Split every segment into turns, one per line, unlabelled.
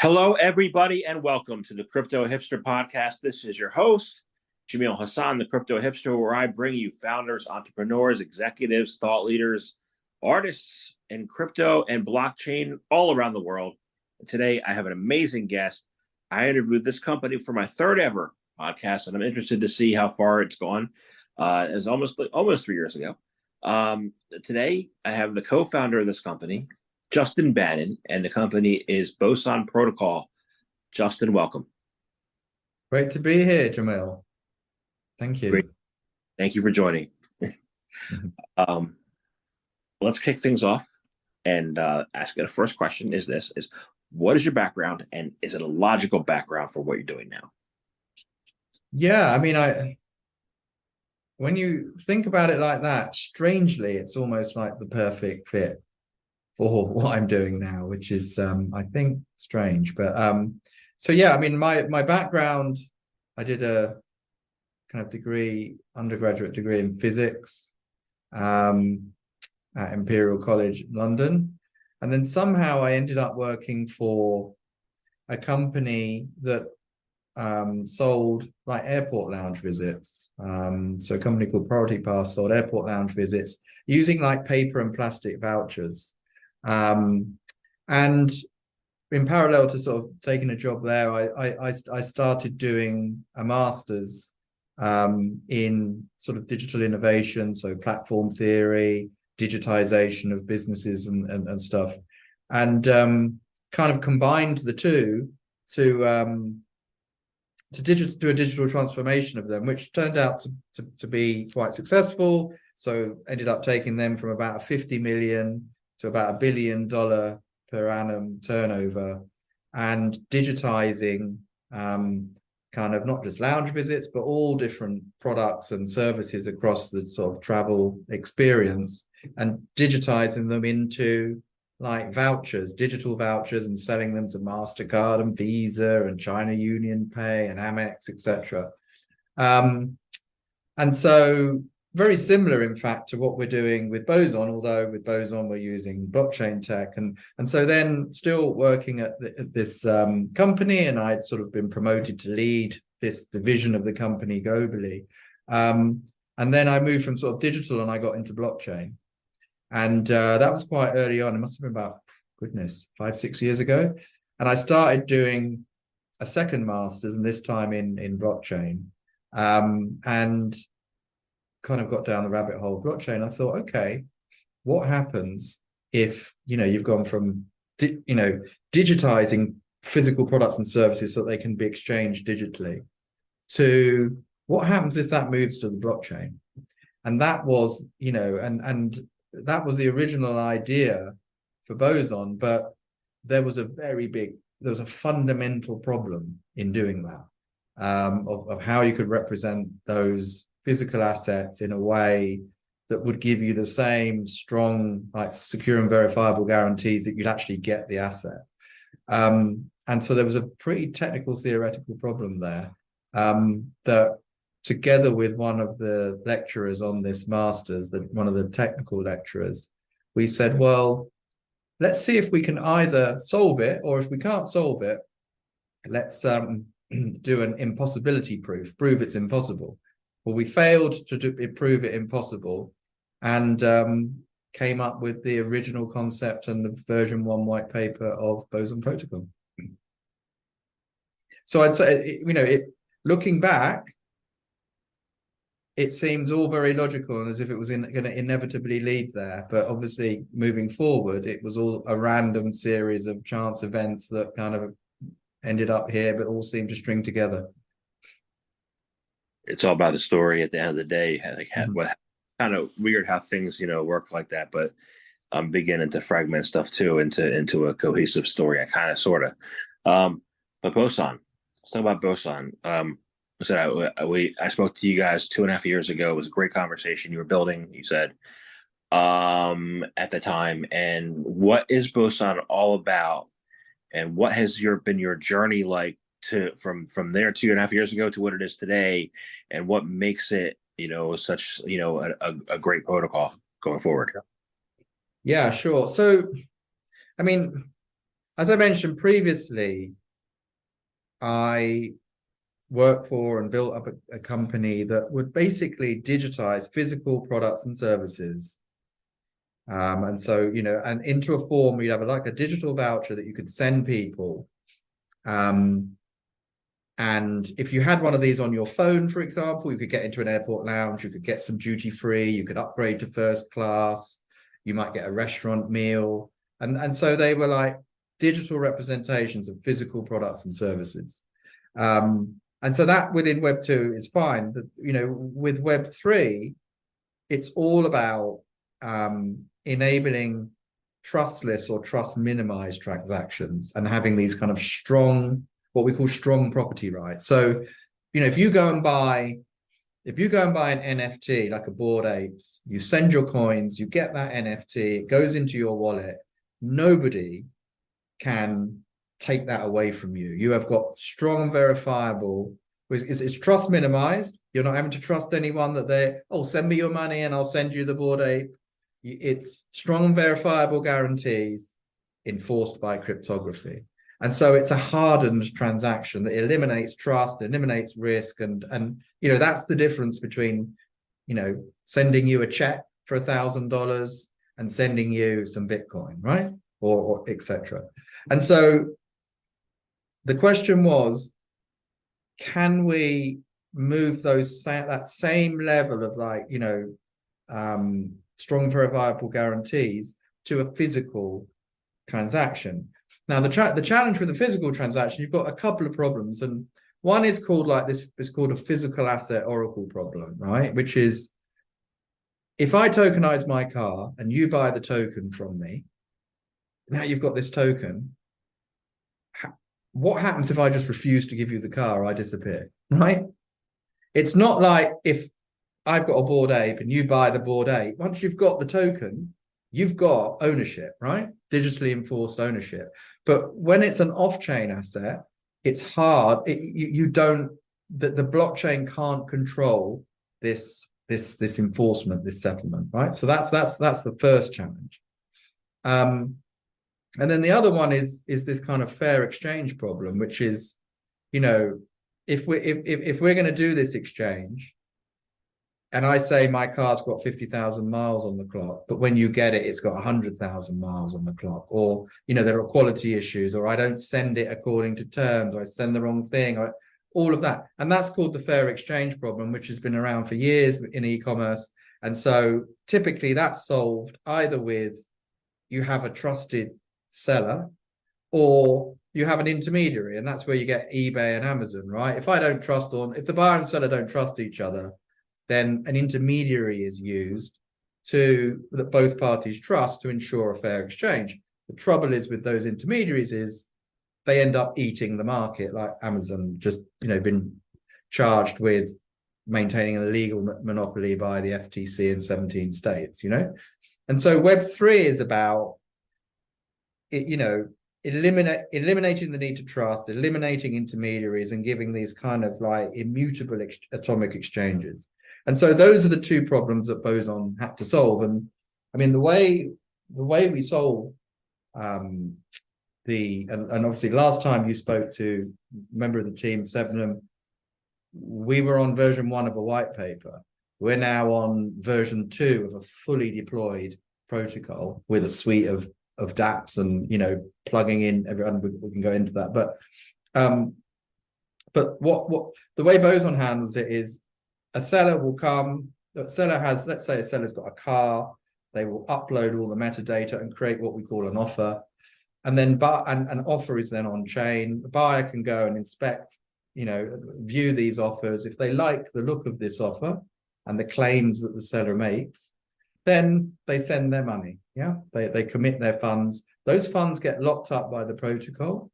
Hello, everybody, and welcome to the Crypto Hipster Podcast. This is your host, Jamil Hassan, the Crypto Hipster, where I bring you founders, entrepreneurs, executives, thought leaders, artists in crypto and blockchain all around the world. And today, I have an amazing guest. I interviewed this company for my third ever podcast, and I'm interested to see how far it's gone. It was almost 3 years ago. Today, I have the co-founder of this company, Justin Banon, and the company is Boson Protocol. Justin, welcome.
Great to be here, Jamil. Thank you.
Great. Thank you for joining. Let's kick things off and ask you the first question is what is your background, and is it a logical background for what you're doing now?
Yeah, I mean, when you think about it like that, strangely, it's almost like the perfect fit for what I'm doing now, which is, I think, strange. But so yeah, I mean, my background, I did a kind of undergraduate degree in physics at Imperial College London, and then somehow I ended up working for a company that sold like airport lounge visits. So a company called Priority Pass sold airport lounge visits using like paper and plastic vouchers. And in parallel to sort of taking a job there, I started doing a master's in sort of digital innovation, so platform theory, digitization of businesses and stuff, and kind of combined the two to do a digital transformation of them, which turned out to be quite successful. So ended up taking them from about 50 million to about $1 billion per annum turnover, and digitizing kind of not just lounge visits, but all different products and services across the sort of travel experience, and digitizing them into like vouchers, digital vouchers, and selling them to MasterCard and Visa and China Union Pay and Amex, etc. And so very similar, in fact, to what we're doing with Boson, although with Boson we're using blockchain tech. And so then still working at this company, and I'd sort of been promoted to lead this division of the company globally. And then I moved from sort of digital and I got into blockchain. And that was quite early on. It must have been about, 5-6 years ago. And I started doing a second master's, and this time in blockchain. And kind of got down the rabbit hole of blockchain. I thought, okay, what happens if you've gone from digitizing physical products and services so that they can be exchanged digitally, to what happens if that moves to the blockchain? And that was and that was the original idea for Boson, but there was a fundamental problem in doing that, of how you could represent those physical assets in a way that would give you the same strong, like secure and verifiable guarantees that you'd actually get the asset. And so there was a pretty technical, theoretical problem there, that together with one of the lecturers on this master's, one of the technical lecturers, we said, well, let's see if we can either solve it, or if we can't solve it, let's do an impossibility prove it's impossible. Well, we failed to prove it impossible, and came up with the original concept and the version 1 white paper of Boson Protocol. So I'd say, looking back, it seems all very logical and as if it was going to inevitably lead there. But obviously, moving forward, it was all a random series of chance events that kind of ended up here, but all seemed to string together.
It's all about the story at the end of the day. Like, what kind of weird how things work like that, but I'm beginning to fragment stuff too into a cohesive story. I kind of sort of. But Boson, let's talk about Boson. I spoke to you guys 2.5 years ago. It was a great conversation you were building, you said, at the time. And what is Boson all about? And what has been your journey like from there 2.5 years ago to what it is today? And what makes it, such, a great protocol going forward?
Yeah, sure. So, I mean, as I mentioned previously, I worked for and built up a company that would basically digitize physical products and services. And so, and into a form where you'd have like a digital voucher that you could send people. And if you had one of these on your phone, for example, you could get into an airport lounge, you could get some duty free, you could upgrade to first class, you might get a restaurant meal. And so they were like digital representations of physical products and services. And so that within Web 2 is fine. But, with Web 3, it's all about enabling trustless or trust minimized transactions and having these kind of strong, what we call strong property rights. So, if you go and buy an NFT like a Bored Apes, you send your coins, you get that NFT, it goes into your wallet. Nobody can take that away from you. You have got strong, verifiable. It's trust minimized. You're not having to trust anyone that send me your money and I'll send you the Bored Ape. It's strong, verifiable guarantees enforced by cryptography. And so it's a hardened transaction that eliminates trust, eliminates risk. And that's the difference between, sending you a check for $1,000 and sending you some Bitcoin, right? Or etc. And so the question was, can we move that same level of strong verifiable guarantees to a physical transaction? Now, the challenge with the physical transaction, you've got a couple of problems, and one is called it's called a physical asset oracle problem, right? Which is, if I tokenize my car and you buy the token from me, now you've got this token. What happens if I just refuse to give you the car? I disappear, right? It's not like if I've got a Bored Ape and you buy the Bored Ape. Once you've got the token, you've got ownership, right? Digitally enforced ownership. But when it's an off-chain asset, it's hard. The blockchain can't control this enforcement, this settlement, right? So that's the first challenge. And then the other one is this kind of fair exchange problem, which is, if we're going to do this exchange, and I say my car's got 50,000 miles on the clock, but when you get it, it's got 100,000 miles on the clock, or there are quality issues, or I don't send it according to terms, or I send the wrong thing, or all of that, and that's called the fair exchange problem, which has been around for years in e-commerce. And so typically that's solved either with you have a trusted seller, or you have an intermediary, and that's where you get eBay and Amazon, right? If the buyer and seller don't trust each other, then an intermediary is used that both parties trust to ensure a fair exchange. The trouble is with those intermediaries is they end up eating the market, like Amazon just been charged with maintaining an illegal monopoly by the FTC in 17 states. And so Web3 is about eliminating the need to trust, eliminating intermediaries, and giving these kind of like immutable atomic exchanges. And so those are the two problems that Boson had to solve. And I mean, the way we solve and obviously last time you spoke to a member of the team, Sebnam, we were on version 1 of a white paper. We're now on version 2 of a fully deployed protocol with a suite of dApps and plugging in everyone. We can go into that, but what the way Boson handles it is, a seller will come. Let's say a seller's got a car. They will upload all the metadata and create what we call an offer, and then an offer is then on chain. The buyer can go and inspect, view these offers. If they like the look of this offer and the claims that the seller makes, then they send their money. Yeah, they commit their funds. Those funds get locked up by the protocol,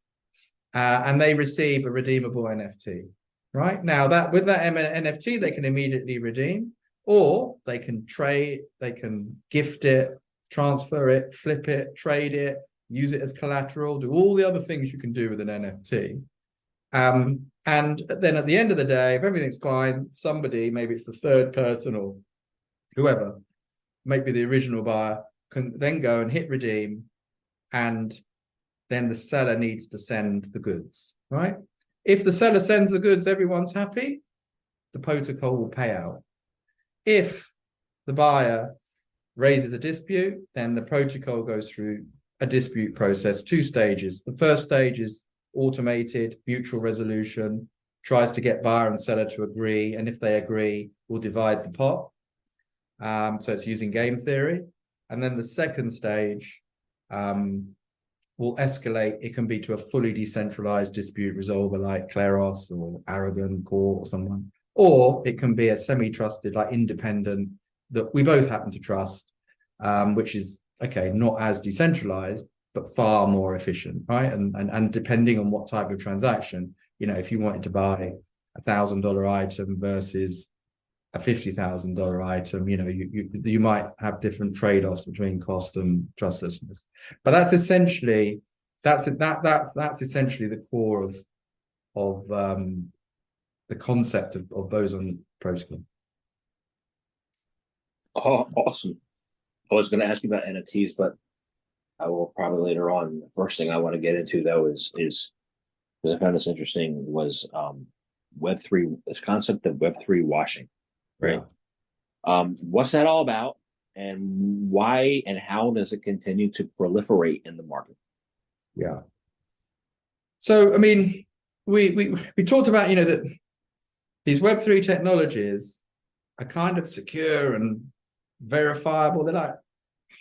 and they receive a redeemable NFT. Right now, with that NFT, they can immediately redeem, or they can trade, they can gift it, transfer it, flip it, trade it, use it as collateral, do all the other things you can do with an NFT. And then at the end of the day, if everything's fine, somebody, maybe it's the third person or whoever, maybe the original buyer, can then go and hit redeem, and then the seller needs to send the goods, right? If the seller sends the goods, everyone's happy, the protocol will pay out. If the buyer raises a dispute, then the protocol goes through a dispute process, 2 stages. The first stage is automated mutual resolution, tries to get buyer and seller to agree, and if they agree, we'll divide the pot. So it's using game theory. And then the second stage will escalate. It can be to a fully decentralized dispute resolver like Kleros or Aragon Core or someone, or it can be a semi-trusted, like independent that we both happen to trust, which is okay, not as decentralized, but far more efficient, right? And depending on what type of transaction, you know, if you wanted to buy $1,000 item versus a $50,000 item, you know, you might have different trade-offs between cost and trustlessness. But that's essentially that's essentially the core of the concept of Boson protocol.
Oh, awesome. I was going to ask you about NFTs, but I will probably later on. The first thing I want to get into though is because I found this interesting was Web3, this concept of Web3 washing, right? Yeah. What's that all about, and why and how does it continue to proliferate in the market?
Yeah. So I mean, we talked about, you know, that these Web3 technologies are kind of secure and verifiable. They're like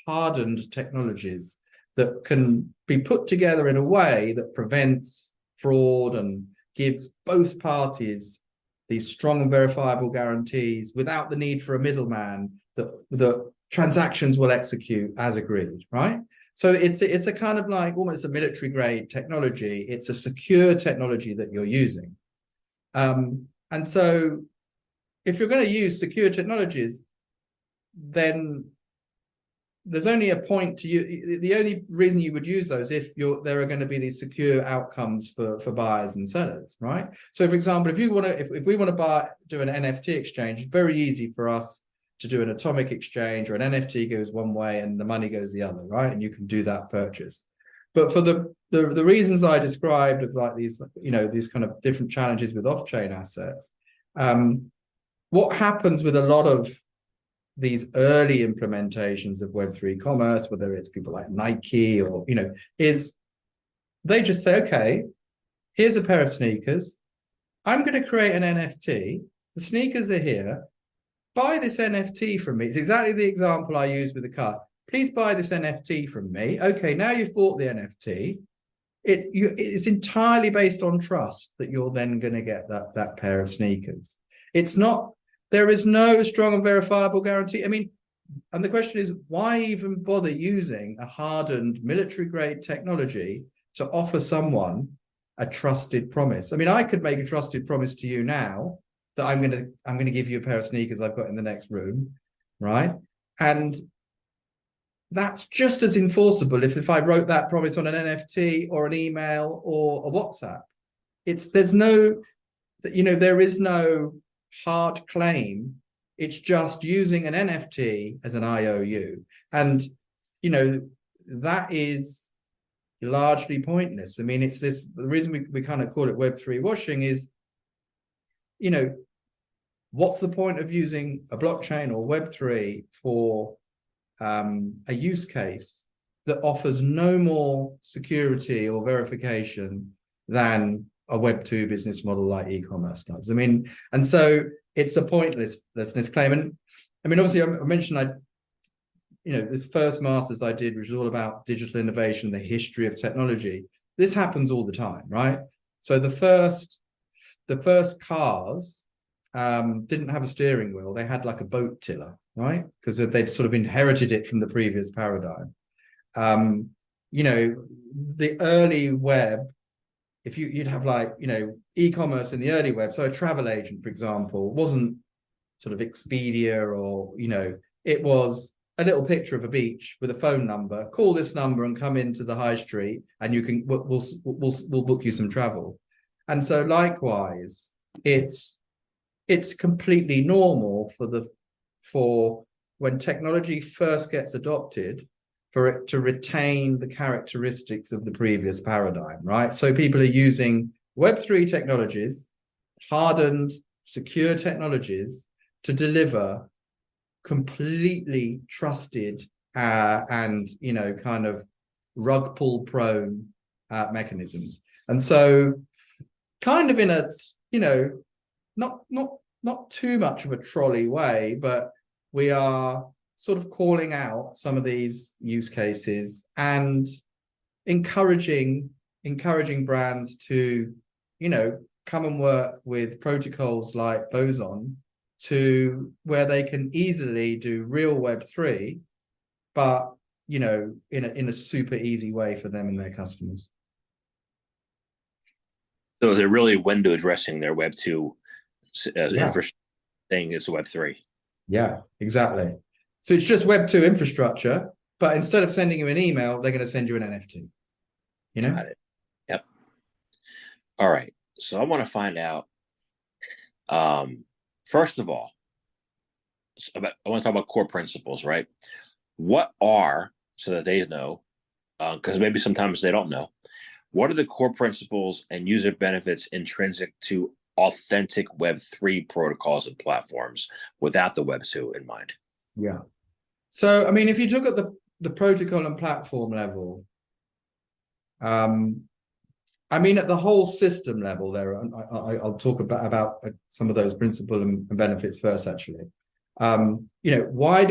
hardened technologies that can be put together in a way that prevents fraud and gives both parties these strong and verifiable guarantees without the need for a middleman, that the transactions will execute as agreed, right? So it's a kind of like almost a military grade technology. It's a secure technology that you're using. And so if you're going to use secure technologies, then there's only a point to you. The only reason you would use those if there are going to be these secure outcomes for buyers and sellers, right? So, for example, if you want to, if we want to do an NFT exchange, it's very easy for us to do an atomic exchange, or an NFT goes one way and the money goes the other, right? And you can do that purchase. But for the reasons I described of like these, you know, these kind of different challenges with off-chain assets, what happens with a lot of these early implementations of Web3 commerce, whether it's people like Nike or, you know, is they just say, okay, here's a pair of sneakers. I'm going to create an NFT. The sneakers are here. Buy this NFT from me. It's exactly the example I used with the car. Please buy this NFT from me. Okay, now you've bought the NFT. It's entirely based on trust that you're then going to get that pair of sneakers. It's not, there is no strong and verifiable guarantee. I mean, and the question is, why even bother using a hardened military grade technology to offer someone a trusted promise? I mean, I could make a trusted promise to you now that I'm going to give you a pair of sneakers I've got in the next room, right? And that's just as enforceable if I wrote that promise on an NFT or an email or a WhatsApp. There's no, you know, there is no hard claim. It's just using an NFT as an IOU. And, you know, that is largely pointless. I mean, it's this, the reason we kind of call it Web3 washing is, you know, what's the point of using a blockchain or Web3 for a use case that offers no more security or verification than a Web2 business model like e-commerce does? I mean, and so it's a pointlessness claim. And I mean, obviously, I mentioned this first master's I did, which was all about digital innovation, the history of technology. This happens all the time, right? So the first cars didn't have a steering wheel. They had like a boat tiller, right? Because they'd sort of inherited it from the previous paradigm. You know, the early web, if you'd have like, you know, e-commerce in the early web. So a travel agent, for example, wasn't sort of Expedia or, you know, it was a little picture of a beach with a phone number. Call this number and come into the high street, and you can we'll book you some travel. And so likewise, it's completely normal for when technology first gets adopted for it to retain the characteristics of the previous paradigm, right? So people are using Web3 technologies, hardened, secure technologies, to deliver completely trusted and kind of rug pull prone mechanisms. And so kind of in a not too much of a trolley way, but we are sort of calling out some of these use cases and encouraging brands to come and work with protocols like Boson, to where they can easily do real Web3, but in a super easy way for them and their customers.
So they're really window addressing their Web2 infrastructure thing is Web3.
Yeah, exactly. So it's just Web2 infrastructure, but instead of sending you an email, they're going to send you an NFT.
Got it. Yep. All right. So I want to find out, first of all, I want to talk about core principles, right? What are, so that they know, because maybe sometimes they don't know, what are the core principles and user benefits intrinsic to authentic Web3 protocols and platforms without the Web2 in mind?
Yeah. So, I mean, if you look at the protocol and platform level, I mean, at the whole system level, there, I'll talk about some of those principles and benefits first, actually. Why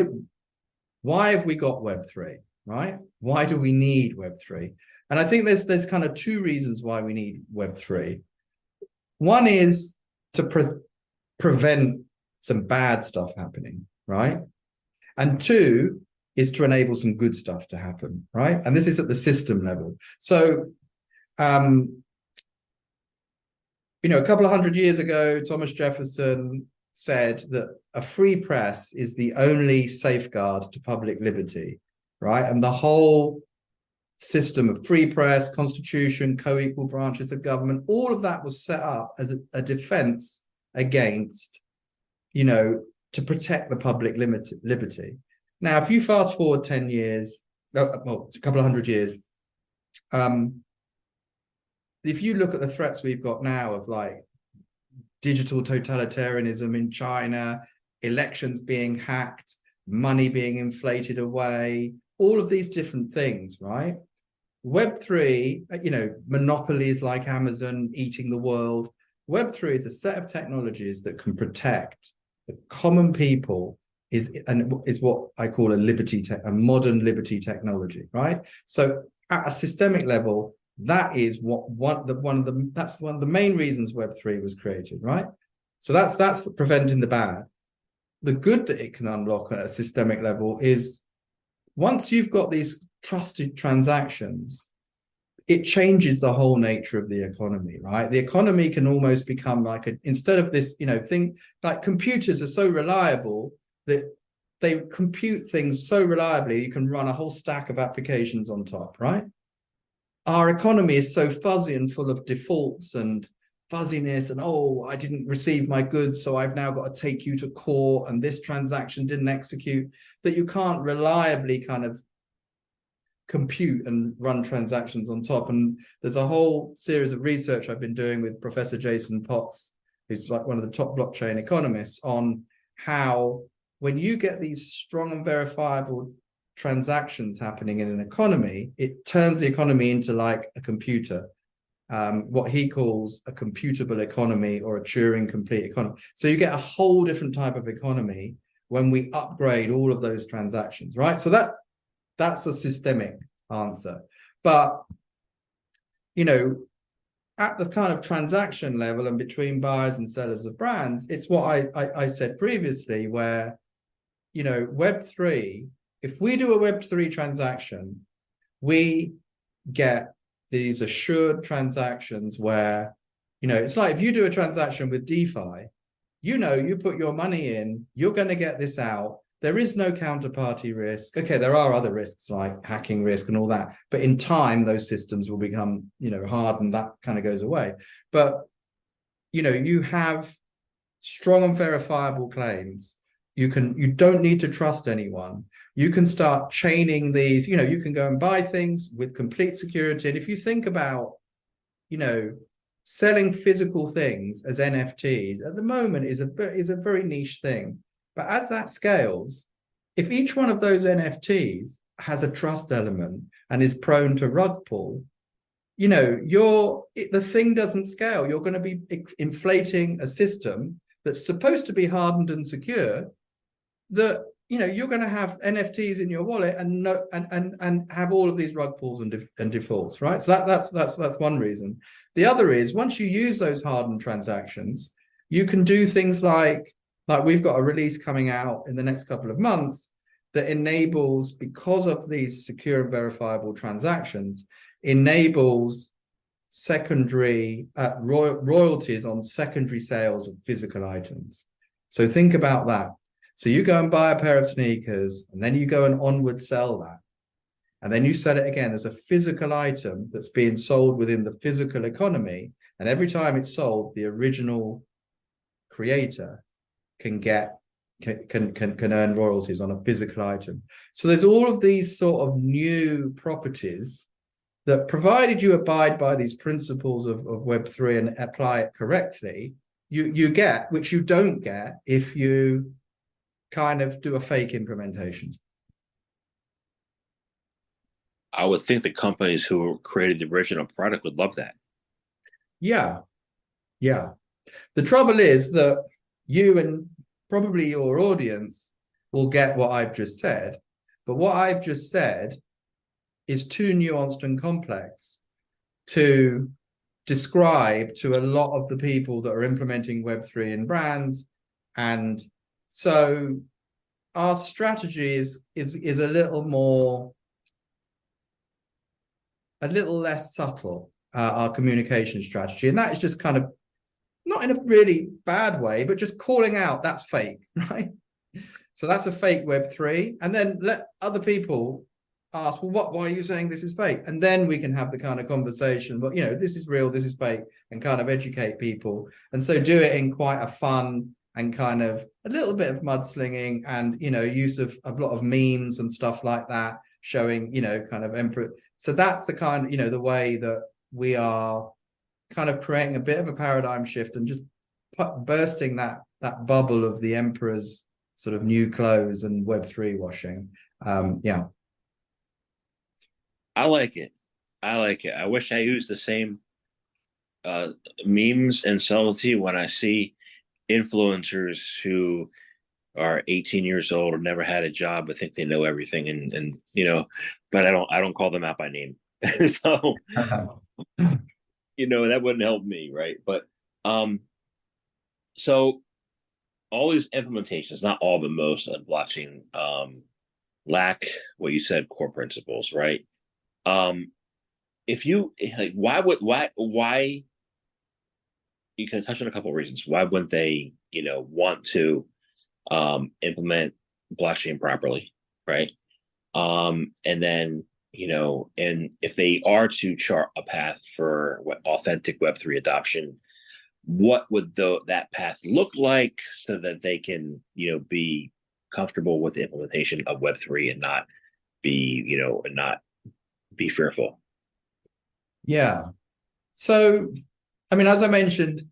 have we got Web3, right? Why do we need Web3? And I think there's kind of two reasons why we need Web3. One is to prevent some bad stuff happening, right? And two is to enable some good stuff to happen, right? And this is at the system level. So, a couple of hundred years ago, Thomas Jefferson said that a free press is the only safeguard to public liberty, right? And the whole system of free press, constitution, co-equal branches of government, all of that was set up as a defense against, to protect the public liberty. Now, if you fast forward 10 years, a couple of hundred years, if you look at the threats we've got now of like digital totalitarianism in China, elections being hacked, money being inflated away, all of these different things, right? Web3, monopolies like Amazon eating the world. Web3 is a set of technologies that can protect the common people, is what I call a modern liberty technology, right? So at a systemic level, that is one of the main reasons Web3 was created, right? So that's preventing the bad. The good that it can unlock at a systemic level is once you've got these trusted transactions, it changes the whole nature of the economy, right? The economy can almost become like instead of this, thing like computers are so reliable that they compute things so reliably, you can run a whole stack of applications on top, right? Our economy is so fuzzy and full of defaults and fuzziness and, I didn't receive my goods, so I've now got to take you to court and this transaction didn't execute, that you can't reliably kind of compute and run transactions on top. And there's a whole series of research I've been doing with Professor Jason Potts, who's like one of the top blockchain economists, on how when you get these strong and verifiable transactions happening in an economy, it turns the economy into like a computer, what he calls a computable economy or a Turing complete economy. So you get a whole different type of economy when we upgrade all of those transactions, right? So that's a systemic answer. But, at the kind of transaction level and between buyers and sellers of brands, it's what I said previously, where, Web3, if we do a Web3 transaction, we get these assured transactions where, it's like if you do a transaction with DeFi, you put your money in, you're going to get this out. There is no counterparty risk. Okay, there are other risks like hacking risk and all that. But in time, those systems will become, hard and that kind of goes away. But, you have strong and verifiable claims. You don't need to trust anyone. You can start chaining these, you can go and buy things with complete security. And if you think about, selling physical things as NFTs at the moment is a very niche thing. But as that scales, if each one of those NFTs has a trust element and is prone to rug pull, the thing doesn't scale. You're going to be inflating a system that's supposed to be hardened and secure, that you're going to have NFTs in your wallet and no, and have all of these rug pulls and defaults, right? So that's one reason. The other is, once you use those hardened transactions, you can do things like we've got a release coming out in the next couple of months that enables, because of these secure and verifiable transactions, enables secondary royalties on secondary sales of physical items. So think about that. So you go and buy a pair of sneakers, and then you go and onward sell that. And then you sell it again as a physical item that's being sold within the physical economy. And every time it's sold, the original creator can earn royalties on a physical item. So there's all of these sort of new properties that, provided you abide by these principles of Web3 and apply it correctly, you get, which you don't get if you kind of do a fake implementation.
I would think the companies who created the original product would love that.
Yeah. The trouble is that you and probably your audience will get what I've just said, but what I've just said is too nuanced and complex to describe to a lot of the people that are implementing Web3 in brands. And so our strategy is a little less subtle, our communication strategy. And that is just kind of, not in a really bad way, but just calling out that's fake, right? So that's a fake Web3. And then let other people ask, well, why are you saying this is fake? And then we can have the kind of conversation, but this is real, this is fake, and kind of educate people. And so do it in quite a fun and kind of a little bit of mudslinging and, use of a lot of memes and stuff like that, showing, kind of emperor. So that's the kind of, the way that we are kind of creating a bit of a paradigm shift and just bursting that bubble of the emperor's sort of new clothes and Web3 washing. Yeah.
I like it. I wish I used the same memes and subtlety when I see influencers who are 18 years old or never had a job but think they know everything, and but I don't call them out by name. So that wouldn't help me, right? But so all these implementations, not all, but most of blockchain lack what you said, core principles, right? If you like, why you can touch on a couple of reasons. Why wouldn't they, want to implement blockchain properly, right? And then, and if they are to chart a path for authentic Web3 adoption, what would that path look like so that they can, be comfortable with the implementation of Web3 and not be, and not be fearful?
Yeah. So, I mean, as I mentioned,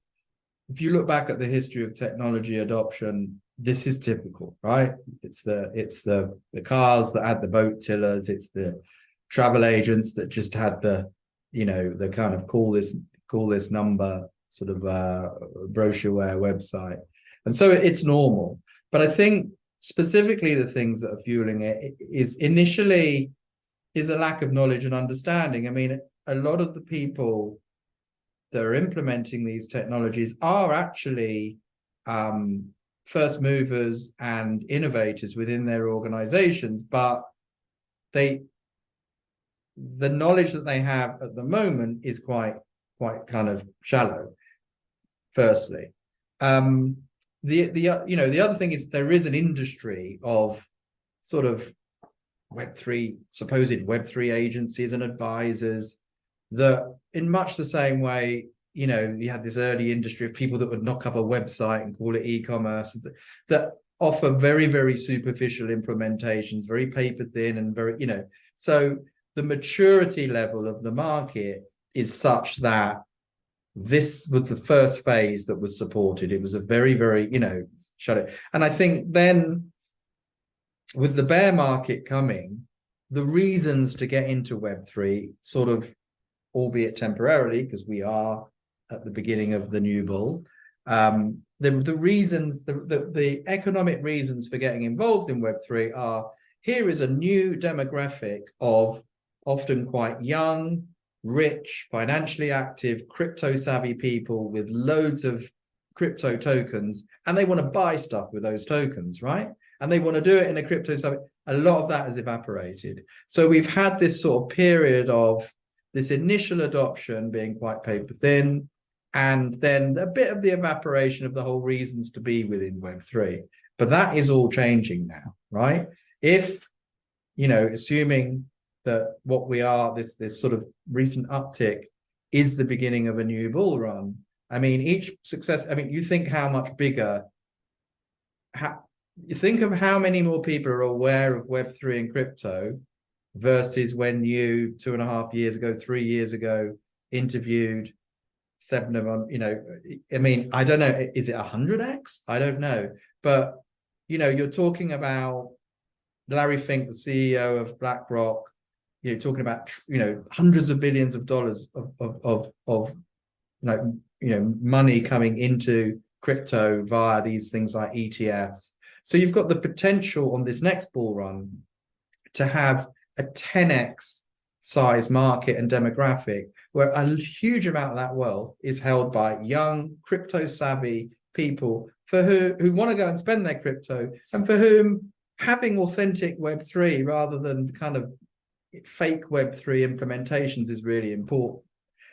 if you look back at the history of technology adoption, this is typical, right? It's the cars that had the boat tillers, it's the travel agents that just had the kind of call this number sort of brochureware website. And so it's normal. But I think specifically the things that are fueling it is initially is a lack of knowledge and understanding. I mean, a lot of the people that are implementing these technologies are actually first movers and innovators within their organizations, but the knowledge that they have at the moment is quite kind of shallow. Firstly, the other thing is there is an industry of sort of supposed Web3 agencies and advisors that, in much the same way, you had this early industry of people that would knock up a website and call it e-commerce, that offer very, very superficial implementations, very paper thin and very, so the maturity level of the market is such that this was the first phase that was supported. It was a very, very, shut it. And I think then with the bear market coming, the reasons to get into Web3 sort of, albeit temporarily, because we are at the beginning of the new bull, the reasons, the economic reasons for getting involved in Web3 are, here is a new demographic of often quite young, rich, financially active, crypto-savvy people with loads of crypto tokens, and they want to buy stuff with those tokens, right? And they want to do it in a crypto-savvy. A lot of that has evaporated. So we've had this sort of period of this initial adoption being quite paper thin, and then a bit of the evaporation of the whole reasons to be within Web3. But that is all changing now, right? If, assuming that what we are, this sort of recent uptick is the beginning of a new bull run. I mean, each success, you think how much bigger, you think of how many more people are aware of Web3 and crypto versus when you 2.5 years ago, 3 years ago, interviewed 7 of them, I don't know, is it 100x? I don't know. But, you're talking about Larry Fink, the CEO of BlackRock, talking about, hundreds of billions of dollars of money coming into crypto via these things like ETFs. So you've got the potential on this next bull run to have a 10x size market and demographic where a huge amount of that wealth is held by young crypto savvy people who want to go and spend their crypto, and for whom having authentic Web3 rather than kind of fake Web3 implementations is really important.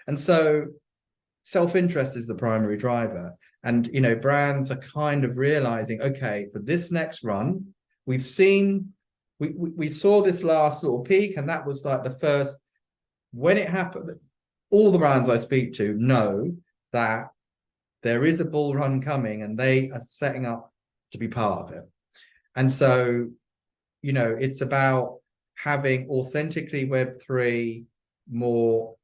And so self-interest is the primary driver. And, brands are kind of realizing, okay, for this next run, we saw this last little peak, and that was like the first, when it happened, all the brands I speak to know that there is a bull run coming and they are setting up to be part of it. And so, it's about having authentically Web3, more,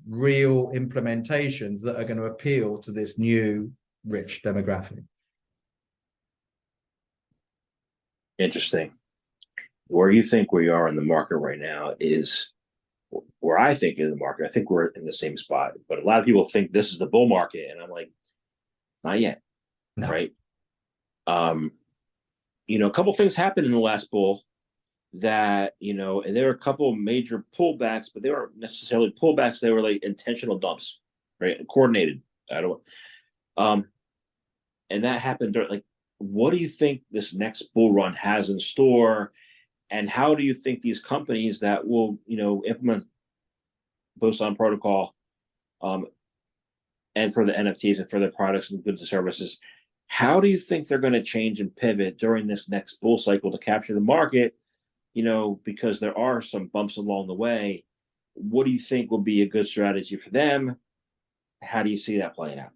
real implementations that are going to appeal to this new rich demographic.
Interesting. Where you think we are in the market right now is where I think in the market. I think we're in the same spot, but a lot of people think this is the bull market, and I'm like, not yet. No. Right? A couple things happened in the last bull that, and there were a couple of major pullbacks, but they weren't necessarily pullbacks. They were like intentional dumps, right? Coordinated. And that happened during, like, what do you think this next bull run has in store? And how do you think these companies that will, implement Boson protocol, and for the NFTs and for their products and goods and services, how do you think they're going to change and pivot during this next bull cycle to capture the market? Because there are some bumps along the way. What do you think will be a good strategy for them? How do you see that playing out?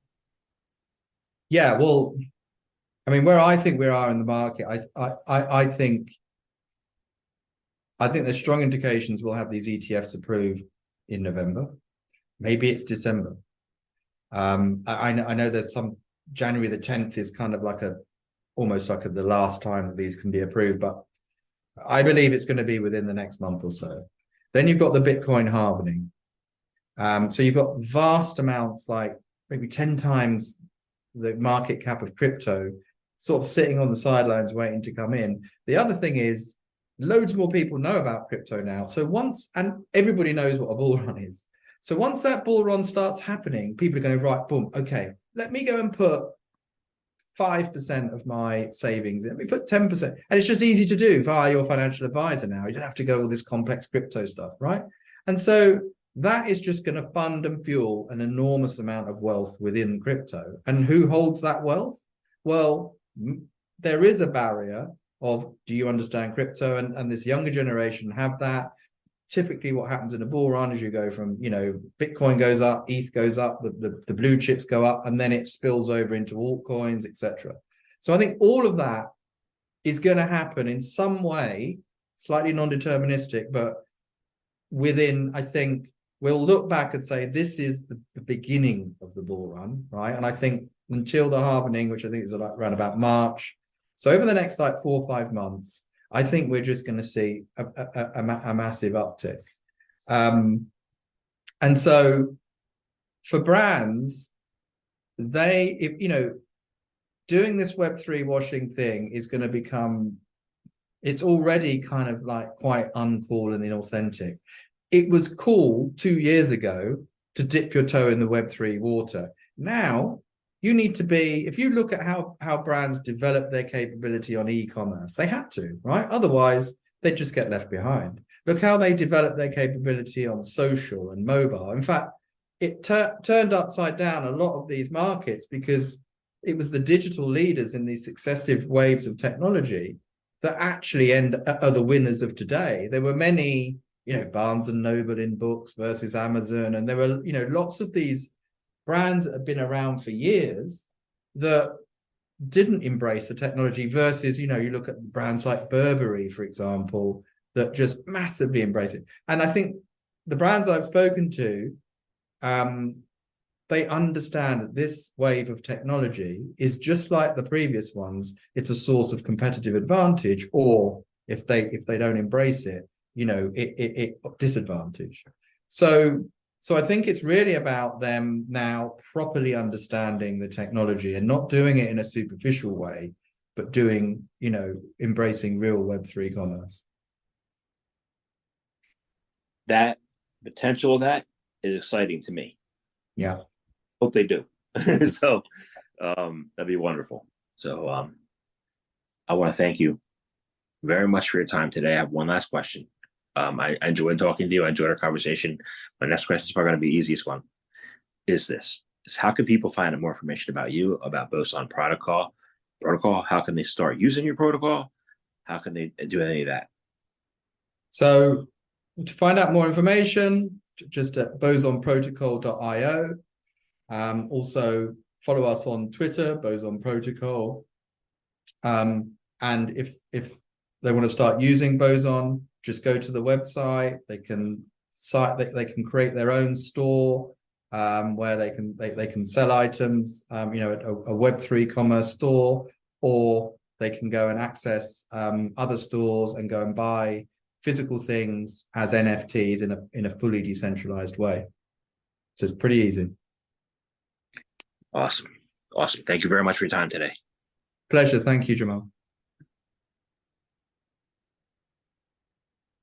Yeah, well, where I think we are in the market, I think there's strong indications we'll have these ETFs approved in November. Maybe it's December. I know there's some January the 10th is kind of like almost like the last time that these can be approved, but I believe it's going to be within the next month or so. Then you've got the Bitcoin halvening. So you've got vast amounts, like maybe 10 times the market cap of crypto, sort of sitting on the sidelines waiting to come in. The other thing is, loads more people know about crypto now. So and everybody knows what a bull run is. So once that bull run starts happening, people are going to, right, boom, okay, let me go and put 5% of my savings in. Let me put 10%. And it's just easy to do via your financial advisor now. You don't have to go all this complex crypto stuff, right? And so that is just going to fund and fuel an enormous amount of wealth within crypto. And who holds that wealth? Well, there is a barrier of, do you understand crypto? And this younger generation have that. Typically what happens in a bull run is you go from, Bitcoin goes up, ETH goes up, the blue chips go up, and then it spills over into altcoins, etc. So I think all of that is going to happen in some way, slightly non-deterministic, but within, I think we'll look back and say this is the beginning of the bull run, right? And I think until the hardening, which I think is around about March, so over the next like 4 or 5 months, I think we're just going to see a massive uptick. And so for brands, doing this Web3 washing thing is going to become, it's already kind of like quite uncool and inauthentic. It was cool 2 years ago to dip your toe in the Web3 water. Now you need to be, if you look at how brands develop their capability on e-commerce, they had to, right? Otherwise, they'd just get left behind. Look how they develop their capability on social and mobile. In fact, it turned upside down a lot of these markets because it was the digital leaders in these successive waves of technology that actually are the winners of today. There were many, Barnes and Noble in books versus Amazon, and there were, lots of these brands that have been around for years that didn't embrace the technology versus, you look at brands like Burberry, for example, that just massively embrace it. And I think the brands I've spoken to, they understand that this wave of technology is just like the previous ones. It's a source of competitive advantage, or if they don't embrace it, it disadvantage. So I think it's really about them now properly understanding the technology and not doing it in a superficial way, but doing, embracing real Web3 commerce.
That potential of that is exciting to me.
Yeah.
Hope they do. So that'd be wonderful. So I want to thank you very much for your time today. I have one last question. I enjoyed talking to you. I enjoyed our conversation. My next question is probably going to be the easiest one. Is how can people find out more information about you, about Boson protocol? How can they start using your protocol? How can they do any of that?
So to find out more information, just at bosonprotocol.io. Also follow us on Twitter, Boson Protocol. And if they want to start using Boson, just go to the website. They can create their own store where they can sell items, a Web3 commerce store, or they can go and access other stores and go and buy physical things as NFTs in a fully decentralized way. So it's pretty easy.
Awesome. Thank you very much for your time today.
Pleasure. Thank you, Jamal.